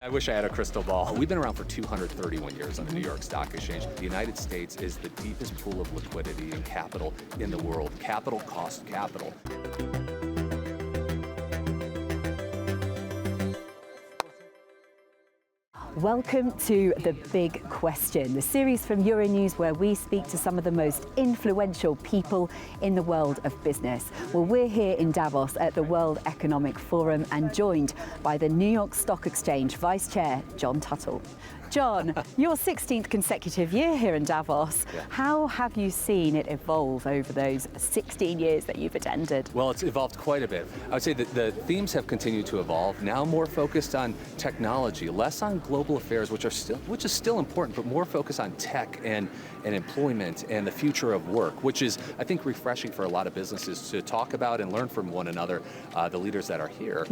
I wish I had a crystal ball. We've been around for 231 years on the New York Stock Exchange. The United States is the deepest pool of liquidity and capital in the world. Capital costs capital. Welcome to The Big Question, the series from Euronews where we speak to some of the most influential people in the world of business. Well, we're here in Davos at the World Economic Forum and joined by the New York Stock Exchange Vice Chair, John Tuttle. John, your 16th consecutive year here in Davos. Yeah. How have you seen it evolve over those 16 years that you've attended? Well, it's evolved quite a bit. I would say that the themes have continued to evolve, now more focused on technology, less on global affairs, which is still important, but more focused on tech and employment and the future of work, which is, I think, refreshing for a lot of businesses to talk about and learn from one another, the leaders that are here.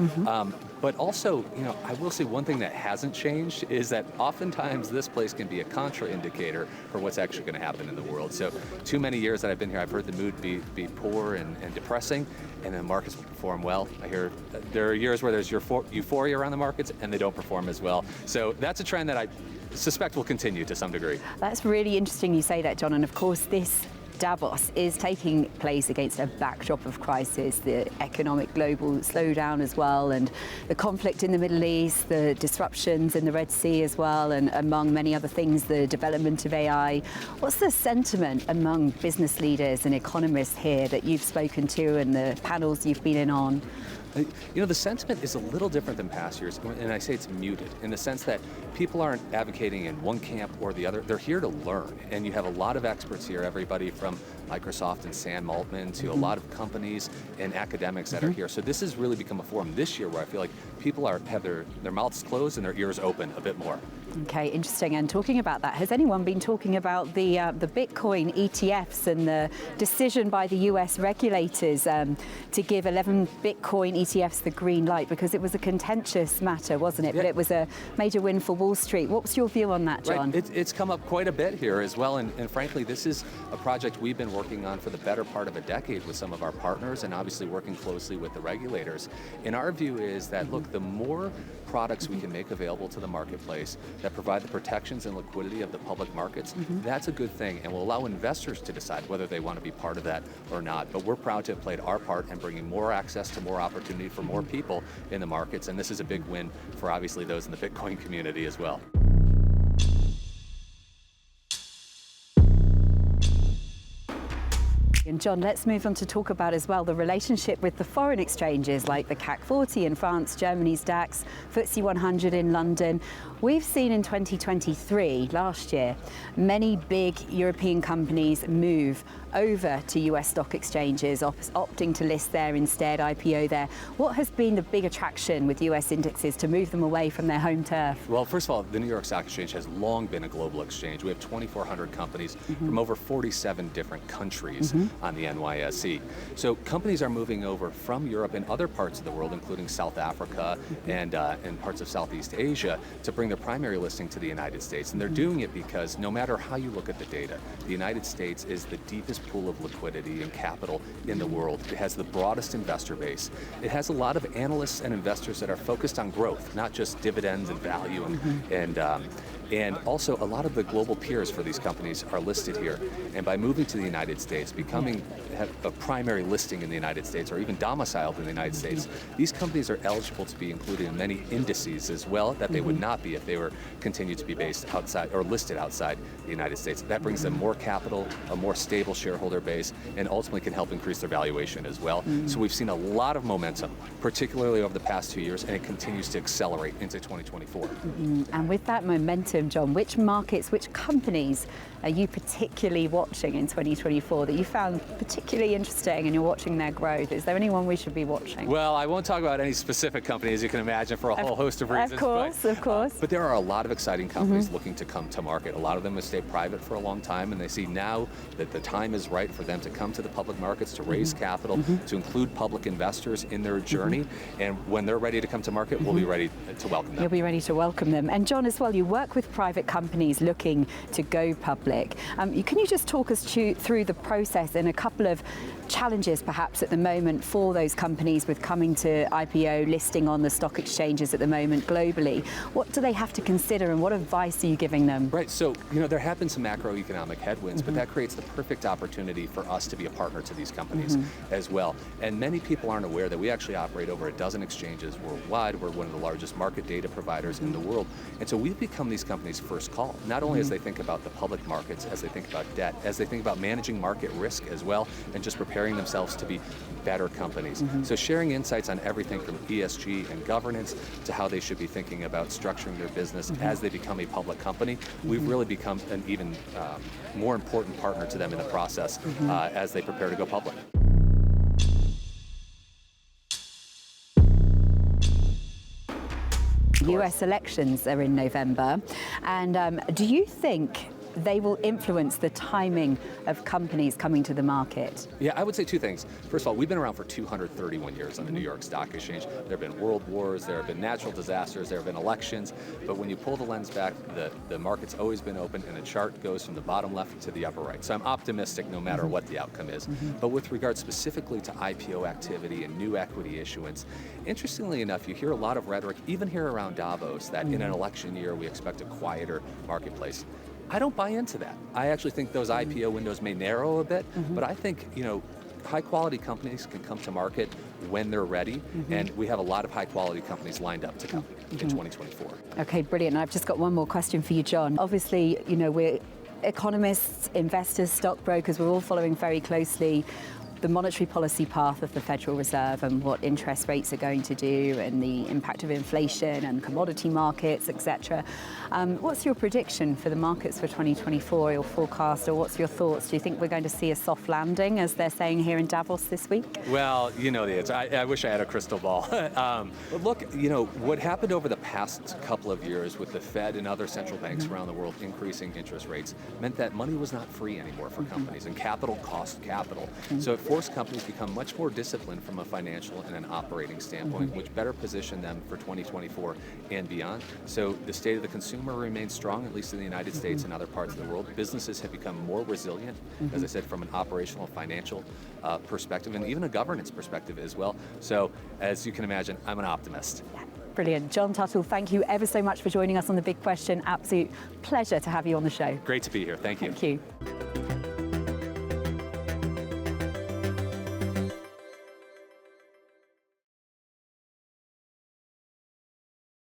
But also, I will say one thing that hasn't changed is that oftentimes this place can be a contraindicator for what's actually going to happen in the world. So too many years that I've been here, I've heard the mood be poor and depressing, and the markets will perform well. I hear there are years where there's euphoria around the markets and they don't perform as well. So that's a trend that I suspect will continue to some degree. That's really interesting you say that, John, and of course this Davos is taking place against a backdrop of crisis, the economic global slowdown as well, and the conflict in the Middle East, the disruptions in the Red Sea as well, and among many other things, the development of AI. What's the sentiment among business leaders and economists here that you've spoken to and the panels you've been in on? The sentiment is a little different than past years, and I say it's muted in the sense that people aren't advocating in one camp or the other. They're here to learn, and you have a lot of experts here, everybody from Microsoft and Sam Altman to a lot of companies and academics that are here. So this has really become a forum this year where I feel like people have their mouths closed and their ears open a bit more. Okay, interesting. And talking about that, has anyone been talking about the Bitcoin ETFs and the decision by the US regulators to give 11 Bitcoin ETFs the green light? Because it was a contentious matter, wasn't it? Yeah. But it was a major win for Wall Street. What's your view on that, John? Right. It's come up quite a bit here as well. And frankly, this is a project we've been working on for the better part of a decade with some of our partners and obviously working closely with the regulators. And our view is that, look, the more products we can make available to the marketplace that provide the protections and liquidity of the public markets, that's a good thing and will allow investors to decide whether they want to be part of that or not. But we're proud to have played our part in bringing more access to more opportunity for more people in the markets, and this is a big win for obviously those in the Bitcoin community as well. And John, let's move on to talk about as well the relationship with the foreign exchanges like the CAC 40 in France, Germany's DAX, FTSE 100 in London. We've seen in 2023, last year, many big European companies move over to US stock exchanges, opting to list there instead, IPO there. What has been the big attraction with US indexes to move them away from their home turf? Well, first of all, the New York Stock Exchange has long been a global exchange. We have 2,400 companies from over 47 different countries on the NYSE. So companies are moving over from Europe and other parts of the world, including South Africa and parts of Southeast Asia, to bring their primary listing to the United States. And they're doing it because no matter how you look at the data, the United States is the deepest pool of liquidity and capital in the world. It has the broadest investor base. It has a lot of analysts and investors that are focused on growth, not just dividends and value and also a lot of the global peers for these companies are listed here. And by moving to the United States, have a primary listing in the United States or even domiciled in the United States, these companies are eligible to be included in many indices as well that they would not be if they were continued to be based outside or listed outside the United States. That brings them more capital, a more stable shareholder base, and ultimately can help increase their valuation as well. So we've seen a lot of momentum, particularly over the past 2 years, and it continues to accelerate into 2024. And with that momentum, John, which markets, which companies are you particularly watching in 2024 that you found particularly interesting and you're watching their growth? Is there anyone we should be watching? Well, I won't talk about any specific company, as you can imagine, for a whole host of reasons. Of course. But there are a lot of exciting companies looking to come to market. A lot of them have stayed private for a long time, and they see now that the time is right for them to come to the public markets to raise capital, to include public investors in their journey. And when they're ready to come to market, we'll be ready to welcome them. You'll be ready to welcome them. And John, as well, you work with private companies looking to go public. Can you just talk us through the process and and a couple of challenges perhaps at the moment for those companies with coming to IPO listing on the stock exchanges at the moment globally. What do they have to consider and what advice are you giving them? Right, so there have been some macroeconomic headwinds, but that creates the perfect opportunity for us to be a partner to these companies as well. And many people aren't aware that we actually operate over a dozen exchanges worldwide. We're one of the largest market data providers in the world. And so we've become these companies' first call, not only as they think about the public markets, as they think about debt, as they think about managing market risk as well, and just preparing themselves to be better companies. So sharing insights on everything from ESG and governance to how they should be thinking about structuring their business as they become a public company, we've really become an even more important partner to them in the process as they prepare to go public. US elections are in November, and do you think they will influence the timing of companies coming to the market? Yeah, I would say two things. First of all, we've been around for 231 years on the New York Stock Exchange. There have been world wars, there have been natural disasters, there have been elections, but when you pull the lens back, the market's always been open and the chart goes from the bottom left to the upper right. So I'm optimistic no matter what the outcome is. But with regard specifically to IPO activity and new equity issuance, interestingly enough, you hear a lot of rhetoric, even here around Davos, that in an election year we expect a quieter marketplace. I don't buy into that. I actually think those IPO windows may narrow a bit, but I think, high quality companies can come to market when they're ready, and we have a lot of high quality companies lined up to come in 2024. Okay, brilliant. I've just got one more question for you, John. Obviously, we're economists, investors, stockbrokers, we're all following very closely the monetary policy path of the Federal Reserve and what interest rates are going to do and the impact of inflation and commodity markets, etc. What's your prediction for the markets for 2024, your forecast, or what's your thoughts? Do you think we're going to see a soft landing, as they're saying here in Davos this week? Well, the answer. I wish I had a crystal ball. But look, what happened over the past couple of years with the Fed and other central banks around the world increasing interest rates meant that money was not free anymore for companies, and capital cost capital. So it forced companies to become much more disciplined from a financial and an operating standpoint, which better positioned them for 2024 and beyond. So the state of the consumer remains strong, at least in the United States and other parts of the world. Businesses have become more resilient, as I said, from an operational, financial perspective, and even a governance perspective as well. So as you can imagine, I'm an optimist. Yeah. Brilliant. John Tuttle, thank you ever so much for joining us on The Big Question. Absolute pleasure to have you on the show. Great to be here. Thank you. Thank you.